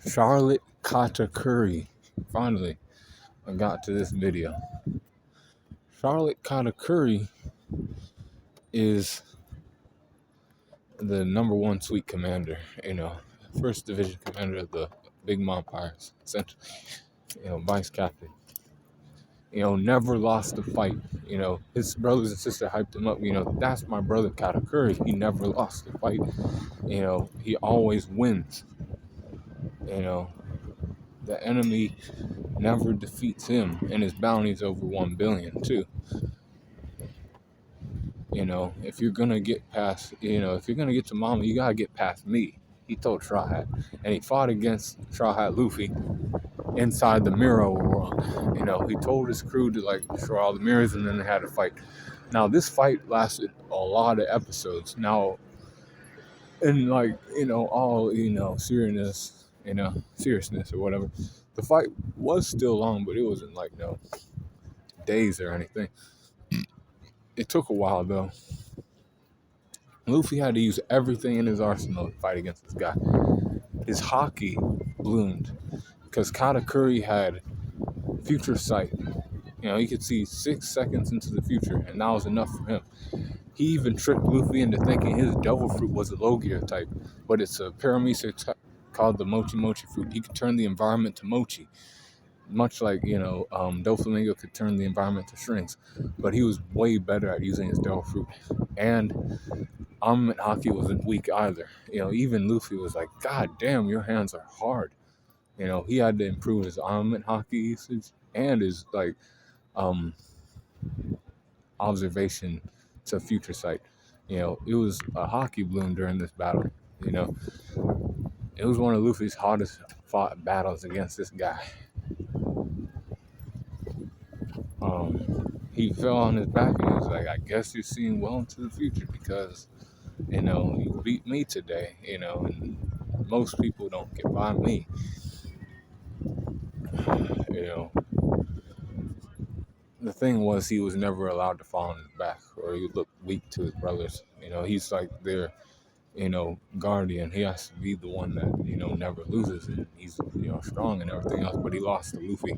Charlotte Katakuri. Finally, I got to this video. Charlotte Katakuri is the number one sweet commander, first division commander of the Big Mom Pirates, essentially, vice captain. Never lost a fight. His brothers and sister hyped him up. That's my brother Katakuri. He never lost a fight. He always wins. The enemy never defeats him, and his bounty's over 1 billion too. If you're gonna get past, if you're gonna get to Mama, you gotta get past me. He told Straw Hat, and he fought against Straw Hat Luffy inside the mirror world. He told his crew to destroy all the mirrors, and then they had a fight. Now this fight lasted a lot of episodes. Now, and all seriousness or whatever. The fight was still long, but it wasn't days or anything. It took a while though. Luffy had to use everything in his arsenal to fight against this guy. His haki bloomed because Katakuri had future sight. He could see 6 seconds into the future, and that was enough for him. He even tricked Luffy into thinking his devil fruit was a Logia type, but it's a parameter called the Mochi Mochi fruit. He could turn the environment to mochi, much like Doflamingo could turn the environment to strings, but he was way better at using his devil fruit. And armament haki wasn't weak either. Even Luffy was like, God damn, your hands are hard. He had to improve his armament haki usage and his observation to future sight. It was a haki bloom during this battle. It was one of Luffy's hardest fought battles against this guy. He fell on his back and he was like, I guess you're seeing well into the future because, you beat me today, and most people don't get by me. The thing was, he was never allowed to fall on his back or he would look weak to his brothers. He's like their, guardian. He has to be the one that, never loses, and he's, strong and everything else, but he lost to Luffy.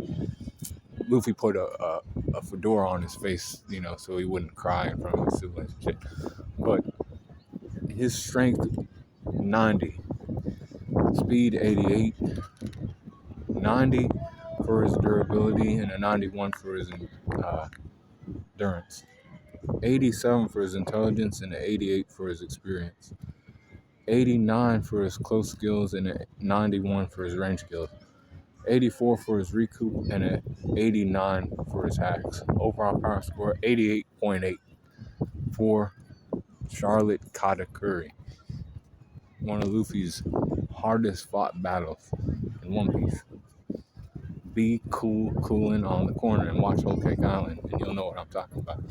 Luffy put a fedora on his face, so he wouldn't cry in front of his siblings and shit. But his strength, 90. Speed, 88. 90 for his durability, and a 91 for his endurance. 87 for his intelligence, and an 88 for his experience. 89 for his close skills, and a 91 for his range skills. 84 for his recoup, and an 89 for his hacks. Overall power score, 88.8 for Charlotte Katakuri. One of Luffy's hardest fought battles in One Piece. Be cooling on the corner and watch Whole Cake Island, and you'll know what I'm talking about.